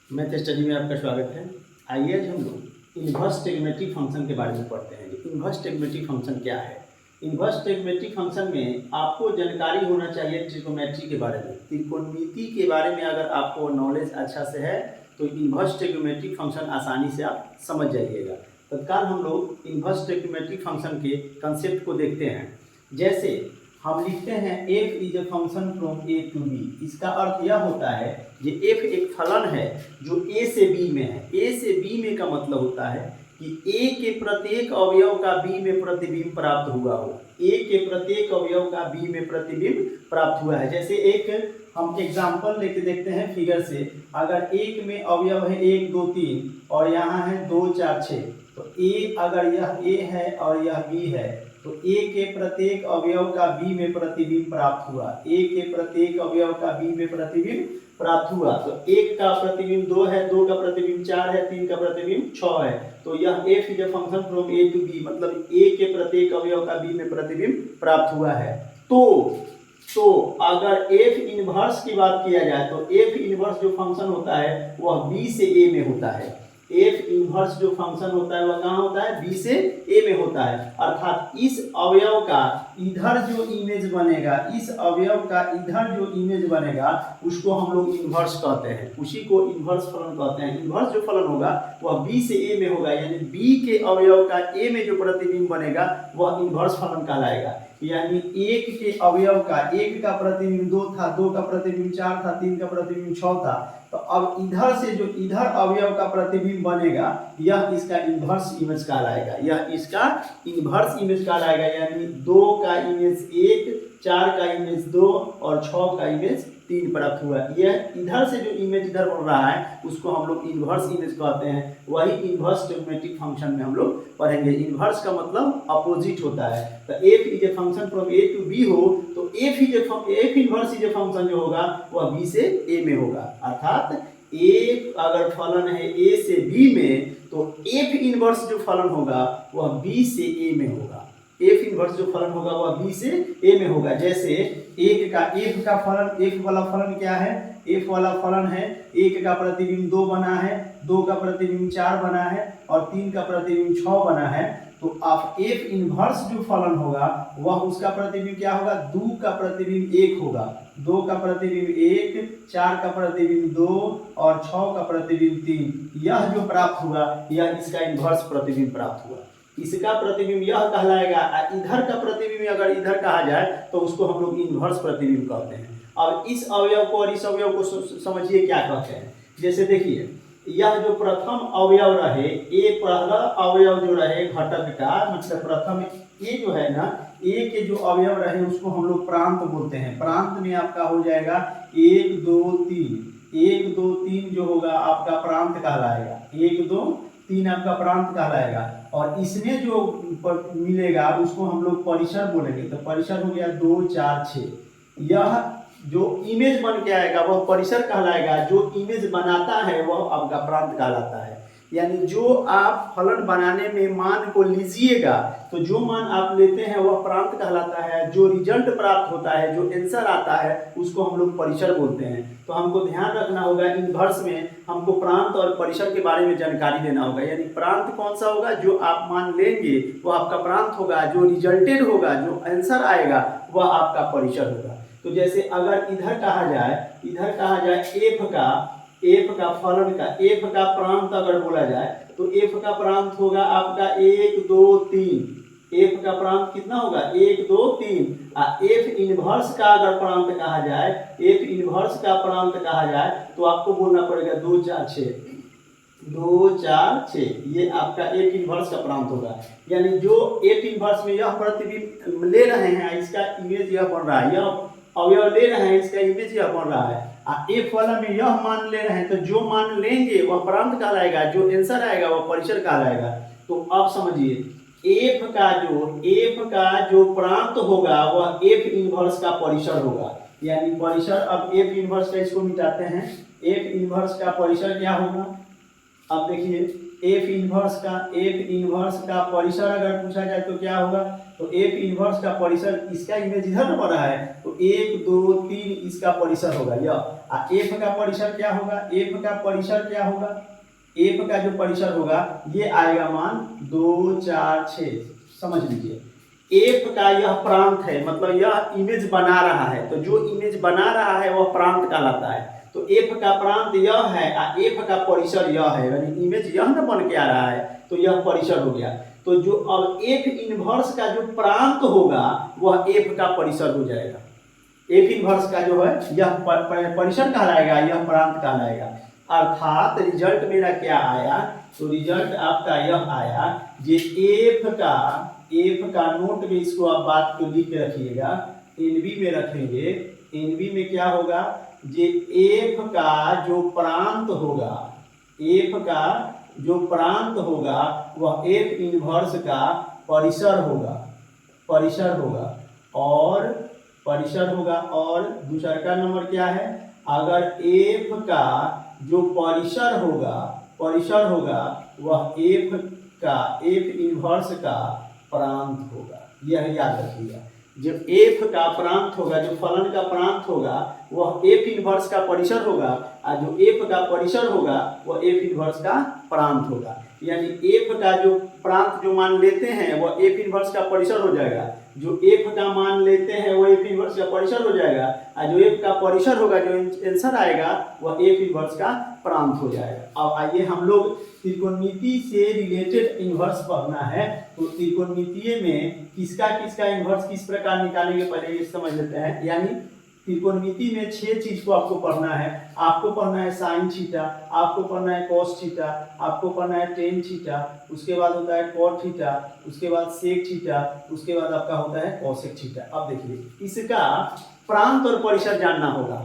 Math study में आपका स्वागत है। आइए आज हम लोग इन्वर्स ट्रिग्नोमेट्रिक फंक्शन के बारे में पढ़ते हैं। इन्वर्स ट्रिग्नोमेट्रिक फंक्शन क्या है? इन्वर्स ट्रिग्नोमेट्रिक फंक्शन में आपको जानकारी होना चाहिए ट्रिग्नोमेट्री के बारे में। त्रिकोणमिति के बारे में अगर आपको नॉलेज अच्छा से है तो इन्वर्स ट्रिग्नोमेट्रिक फंक्शन आसानी से आप समझ जाइएगा। तत्काल हम लोग इन्वर्स ट्रिग्नोमेट्रिक फंक्शन के कंसेप्ट को देखते हैं। जैसे हम लिखते हैं f is a function from a to b। इसका अर्थ यह होता है कि f एक फलन है जो a से b में है। a से b में का मतलब होता है कि a के प्रत्येक अवयव का b में प्रतिबिंब प्राप्त हुआ हो। a के प्रत्येक अवयव का b में प्रतिबिंब प्राप्त हुआ है। जैसे एक हम एग्जाम्पल लेके देखते हैं फिगर से। अगर एक में अवयव है 1 2 3 और यहाँ है 2 4 6, तो a अगर यह a है और यह b है तो a के प्रत्येक अवयव का b में प्रतिबिंब प्राप्त हुआ। a के प्रत्येक अवयव का b में प्रतिबिंब प्राप्त हुआ। तो 1 का प्रतिबिंब 2 है, 2 का प्रतिबिंब 4 है, 3 का प्रतिबिंब 6 है। तो यह f is a function from a to b, मतलब a के प्रत्येक अवयव का b में प्रतिबिंब प्राप्त हुआ है। तो अगर f इनवर्स की बात किया जाए तो f इनवर्स जो फंक्शन होता है वह b से a में होता है। f इनवर्स जो फंक्शन होता है वह कहाँ होता है? b से a में होता है। अर्थात इस अवयव का इधर जो इमेज बनेगा, इस अवयव का इधर जो इमेज बनेगा उसको हम लोग इनवर्स कहते हैं। उसी को इनवर्स फलन कहते हैं। इनवर्स जो फलन होगा वह b से a में होगा, यानी b के अवयव का a में जो प्रतिबिंब बनेगा वह इनवर्स फलन कहलाएगा। यानी 1 के अवयव का 1 का प्रतिबिंब 2 था, 2 का प्रतिबिंब 4 था, 3 का प्रतिबिंब 6 था। तो अब इधर से जो इधर अवयव का प्रतिबिंब बनेगा यह इसका इन्वर्स इमेज कहलाएगा। यह इसका इन्वर्स इमेज कहलाएगा। यानी 2 का इमेज 1, 4 का इमेज 2 और 6 का इमेज 3 प्राप्त हुआ। यह इधर से जो इमेज इधर बन रहा है उसको हम लोग इन्वर्स इमेज कहते हैं। वही इन्वर्स ट्रिग्नोमेट्रिक फंक्शन में हम लोग पढ़ेंगे। इन्वर्स का मतलब अपोजिट होता है। तो f is a function from a to b हो तो f inverse is a function जो होगा वह b से a में होगा। अर्थात a अगर फलन है a से b में तो f इन्वर्स जो फलन होगा वह b से a में होगा। f इन्वर्स जो फलन होगा वह b से a में होगा। जैसे f का फलन, f वाला फलन क्या है? f वाला फलन है 1 का प्रतिबिंब 2 बना है, 2 का प्रतिबिंब 4 बना है और 3 का प्रतिबिंब 6 बना है। तो आप f इन्वर्स जो फलन होगा वह उसका प्रतिबिंब क्या होगा? 2 का प्रतिबिंब 1 होगा, 2 का प्रतिबिंब 1, 4 का प्रतिबिंब 2 और 6 का प्रतिबिंब 3। यह जो प्राप्त हुआ यह इसका इन्वर्स प्रतिबिंब प्राप्त हुआ। इसका प्रतिबिंब यह कहलाएगा। इधर का प्रतिबिंब अगर इधर कहा जाए तो उसको हम लोग इन्वर्स प्रतिबिंब कहते हैं। अब इस अवयव को और इस अवयव को समझिए क्या कहते हैं। जैसे देखिए यह जो प्रथम अवयव रहे, ए पहला अवयव जो रहे घटक का, मतलब प्रथम ए जो है ना, ए के जो अवयव रहे उसको हम लोग प्रांत बोलते हैं। प्रांत में आपका हो जाएगा 1 2 3, 1 2 3 जो होगा आपका प्रांत कहलाएगा। 1 2 3 आपका प्रांत कहलाएगा। और इसमें जो मिलेगा उसको हम लोग परिसर बोलेंगे। तो परिसर हो गया 2 4 6। यह जो इमेज बन के आएगा वह परिसर कहलाएगा। जो इमेज बनाता है वह आपका प्रांत कहलाता है। यानी जो आप फलन बनाने में मान को लीजिएगा तो जो मान आप लेते हैं वह प्रांत कहलाता है। जो रिजल्ट प्राप्त होता है, जो आंसर आता है उसको हम लोग परिसर बोलते हैं। तो हमको ध्यान रखना होगा, इन्वर्स में हमको प्रांत और परिसर के बारे में जानकारी देना होगा। यानी प्रांत कौन सा होगा? जो आप मान लेंगे वो आपका प्रांत होगा। जो रिजल्टेड होगा, जो आंसर आएगा वह आपका परिसर होगा। तो जैसे अगर इधर कहा जाए f का फलन का f का प्रांत अगर बोला जाए तो f का प्रांत होगा आपका 1 2 3। f का प्रांत कितना होगा? 1 2 3। f इनवर्स का अगर प्रांत कहा जाए, f इनवर्स का प्रांत कहा जाए तो आपको बोलना पड़ेगा 2 4 6, 2 4 6। ये आपका f इनवर्स का प्रांत होगा। यानी जो f इनवर्स में यह प्रतिबिंब ले रहे हैं, इसका इमेज यह बन रहा है, यह अवयव ले रहे हैं, इसका इमेज यह बन रहा है। f वाला में यह मान ले रहे हैं तो जो मान लेंगे वह प्रांत कहलाएगा, जो आंसर आएगा वह परिसर कहलाएगा। तो अब समझिए f का जो प्रांत होगा वह f इनवर्स का परिसर होगा। यानी परिसर, अब f इनवर्स का इसको मिटाते हैं। f इनवर्स का परिसर क्या होगा? अब देखिए एफ इनवर्स का परिसर अगर पूछा जाए तो क्या होगा, तो एफ इनवर्स का परिसर, इसका इमेज इधर न बना है तो 1 2 3 इसका परिसर होगा यह। एफ का परिसर क्या होगा, एफ का परिसर क्या होगा, एफ का जो परिसर होगा ये आएगा मान 2 4 6। समझ लीजिए एफ का यह प्रांत है, मतलब यह इमेज बना रहा है, तो जो इमेज बना रहा है वह प्रांत कहलाता है। तो एफ का प्रांत यह है और एफ का परिसर यह है, यानी इमेज यह न बन के आ रहा है तो यह परिसर हो गया। तो जो अब एफ इनवर्स का जो प्रांत होगा वह एफ का परिसर हो जाएगा। एफ इनवर्स का जो है यह परिसर कहलाएगा, यह प्रांत कहलाएगा। अर्थात रिजल्ट मेरा क्या आया, तो रिजल्ट आपका यह आया जे एफ का नोट में इसको आप बात को लिख के रखिएगा, एनबी में रखेंगे। एनबी में क्या होगा, जे एफ का जो प्रांत होगा, एफ का जो प्रांत होगा वह एफ इनवर्स का परिसर होगा, परिसर होगा और परिसर होगा। और दूसरा का नंबर क्या है, अगर एफ का जो परिसर होगा वह एफ इनवर्स का प्रांत होगा। यह याद रखिएगा, जब एफ का प्रांत होगा, जो फलन का प्रांत होगा वह एफ इनवर्स का परिसर होगा और जो एफ का परिसर होगा वह एफ इनवर्स का प्रांत होगा। यानी एफ का जो प्रांत जो मान लेते हैं वह एफ इनवर्स का परिसर हो जाएगा, जो एफ का मान लेते हैं वो एफ इनवर्स का परिसर हो जाएगा और जो एफ का परिसर होगा, जो आंसर आएगा वह एफ इनवर्स का प्रांत हो जाएगा। अब आइए हम लोग त्रिकोणमिति से रिलेटेड इनवर्स पढ़ना है, तो त्रिकोणमितीय में किसका किसका इनवर्स किस प्रकार निकालेंगे पहले ये समझ लेते हैं। यानी त्रिकोणमिति में 6 चीज को आपको पढ़ना है। आपको पढ़ना है साइन थीटा, आपको पढ़ना है कॉस थीटा, आपको पढ़ना है टेन थीटा, उसके बाद होता है कॉट थीटा, उसके बाद सेक थीटा, उसके बाद आपका होता है कॉसेक थीटा। अब देखिए इसका प्रांत और परिसर जानना होगा,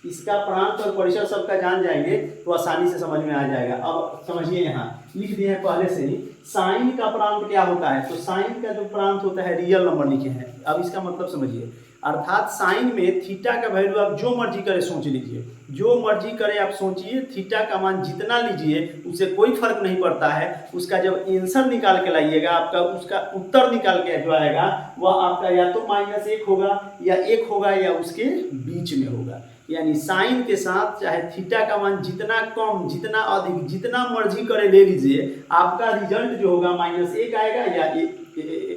इसका प्रांत और परिसर सबका जान जाएंगे तो आसानी से समझ में आ जाएगा। अब समझिए यहाँ लिख दिए हैं पहले से ही, साइन का प्रांत क्या होता है, तो साइन का जो प्रांत होता है रियल नंबर लिखे हैं। अब इसका मतलब समझिए, अर्थात साइन में थीटा का वैल्यू आप जो मर्जी करे सोच लीजिए, जो मर्जी करे आप सोचिए, थीटा का मान जितना लीजिए उससे कोई फर्क नहीं पड़ता है। उसका जब आंसर निकाल के लाइएगा, आपका उसका उत्तर निकाल के जो आएगा वह आपका या तो -1 होगा या 1 होगा या उसके बीच में होगा। यानी साइन के साथ चाहे थीटा का मान जितना कम जितना अधिक जितना मर्जी करे ले लीजिए, आपका रिजल्ट जो होगा -1 आएगा या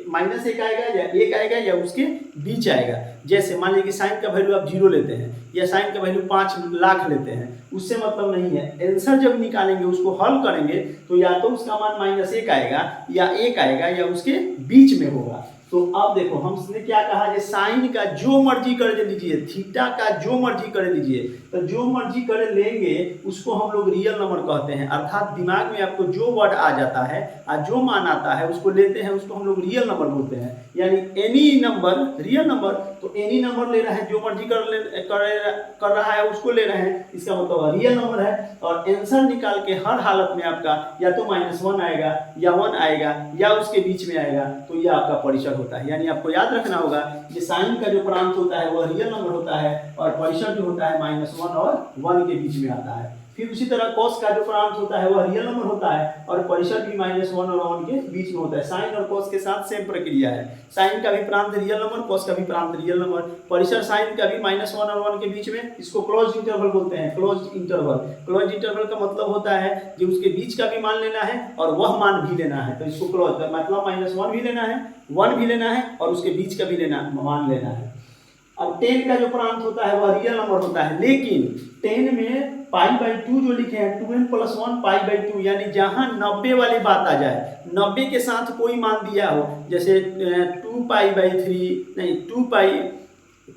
-1 आएगा या 1 आएगा या उसके बीच आएगा। जैसे मान लीजिए कि साइन का वैल्यू आप 0 लेते हैं या साइन का वैल्यू 5 लाख लेते हैं, उससे मतलब नहीं है। आंसर जब निकालेंगे उसको हल करेंगे तो या तो उसका मान -1 आएगा या 1 आएगा या उसके बीच में होगा। तो अब देखो हमने क्या कहा, कि साइन का जो मर्जी कर लीजिए, थीटा का जो मर्जी कर लीजिए, तो जो मर्जी कर लेंगे उसको हम लोग रियल नंबर कहते हैं। अर्थात दिमाग में आपको जो वर्ड आ जाता है और जो मान आता है उसको लेते हैं, उसको हम लोग रियल नंबर बोलते हैं। यानी एनी नंबर रियल नंबर, तो एनी नंबर ले रहे हैं, जो मर्जी कर रहा है उसको ले रहे हैं, इसका मतलब रियल नंबर है। और आंसर निकाल के हर हालत में आपका या तो -1 आएगा या 1 आएगा या उसके बीच में आएगा, तो यह आपका परिसर होता है। यानी आपको याद रखना होगा कि साइन का जो प्रांत होता है वह रियल नंबर होता है और परिसर जो होता है -1 और 1 के बीच में आता है। फिर उसी तरह कॉस का जो प्रांत होता है वह रियल नंबर होता है और परिसर भी -1 और 1 के बीच में होता है। साइन और कॉस के साथ सेम प्रक्रिया है, साइन का भी प्रांत रियल नंबर, कॉस का भी प्रांत रियल नंबर, परिसर साइन का भी -1 और 1 के बीच में। इसको क्लोज इंटरवल बोलते हैं, क्लोज इंटरवल। क्लोज इंटरवल का मतलब होता है कि उसके बीच का भी मान लेना है और वह मान भी लेना है, तो इसको क्लोज मतलब -1 भी लेना है, 1 भी लेना है और उसके बीच का भी मान लेना है। अब 10 का जो प्रांत होता है वह रियल नंबर होता है, लेकिन 10 में π/2 जो लिखे हैं 2n + 1 π/2, यानी जहां 90 वाली बात आ जाए, 90 के साथ कोई मान दिया हो, जैसे 2π/3 नहीं 2π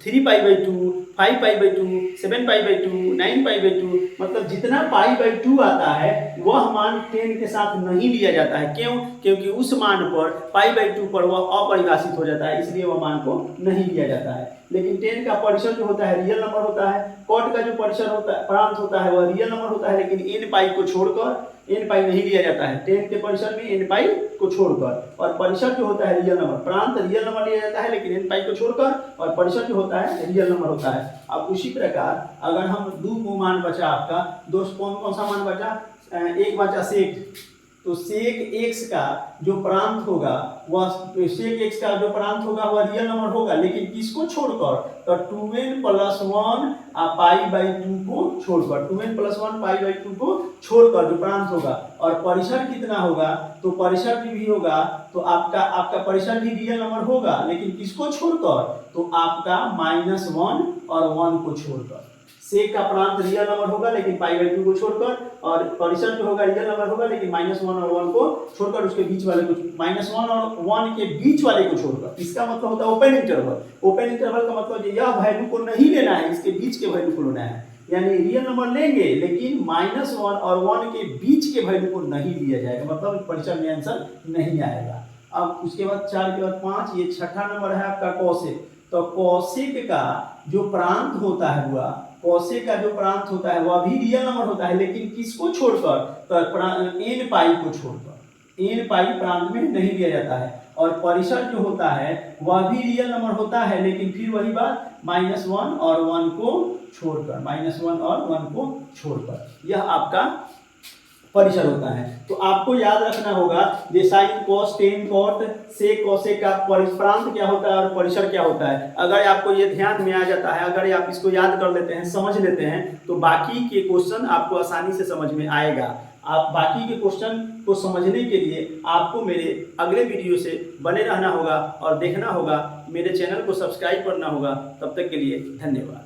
3π/2 5π/2 7π/2 9π/2, मतलब जितना π/2 आता है वह मान 10 के साथ नहीं लिया जाता है। क्यों? क्योंकि उस मान पर π/2 पर वह अपरिभाषित हो जाता है, इसलिए वह मान को नहीं लिया जाता है। लेकिन 10 का परिसर जो होता है रियल नंबर होता है, कॉट का जो परिसर होता है प्रांत होता है वह रियल नंबर होता है, लेकिन n को छोड़कर n नहीं लिया जाता है। 10 के परिसर में n को छोड़कर, और परिसर जो होता है रियल नंबर, प्रांत रियल नंबर लिया जाता है लेकिन n को छोड़कर, और परिसर जो होता है रियल नंबर होता है। अब उसी प्रकार अगर हम 2 मान बचा आपका दोस्त, कौन सा मान बचा, एक बचा सेक, तो सेक एक्स का जो प्रांत होगा वह सेक एक्स का जो प्रांत होगा वह रियल नंबर होगा, लेकिन किसको छोड़कर, तो 2n + 1 π/2 को छोड़कर, 2n + 1 π/2 को छोड़कर जो प्रांत होगा। और परिसर कितना होगा, तो परिसर भी होगा, तो आपका परिसर भी रियल नंबर होगा, लेकिन किसको छोड़कर, तो आपका -1 और 1 को छोड़कर। सेक का प्रांत रियल नंबर होगा लेकिन π/2 को छोड़कर, और परिसर जो होगा रियल नंबर होगा लेकिन -1 और 1 को छोड़कर, उसके बीच वाले को, -1 और 1 के बीच वाले को छोड़कर। इसका मतलब होता है ओपन इंटरवल। ओपन इंटरवल का मतलब यह वैल्यू को नहीं लेना है, इसके बीच के वैल्यू को लेना है, यानी रियल नंबर लेंगे लेकिन -1 और 1 के बीच के वैल्यू को नहीं लिया जाएगा, मतलब परिसर में आंसर नहीं आएगा। अब उसके बाद 4 के बाद 5, ये छठा नंबर है आपका कौशिक। तो कौशिक का जो प्रांत होता है हुआ, कौशिक का जो प्रांत होता है वह भी रियल नंबर होता है, लेकिन किसको छोड़कर, तो n पाई को छोड़कर। n पाई प्रांत में नहीं दिया जाता है। और परिसर जो होता है वह भी रियल नंबर होता है, लेकिन फिर वही बात -1 और 1 को छोड़कर, -1 और 1 को छोड़कर, यह आपका परिसर होता है। तो आपको याद रखना होगा ये sine cos tan cot sec cosec का प्रांत क्या होता है और परिसर क्या होता है। अगर आपको ये ध्यान में आ जाता है, अगर आप इसको याद कर लेते हैं, समझ लेते हैं, तो बाकी के क्वेश्चन आपको आसानी से समझ में आएगा। आप बाकी के क्वेश्चन को समझने के लिए आपको मेरे अगले वीडियो से बने रहना होगा और देखना होगा, मेरे चैनल को सब्सक्राइब करना होगा। तब तक के लिए धन्यवाद।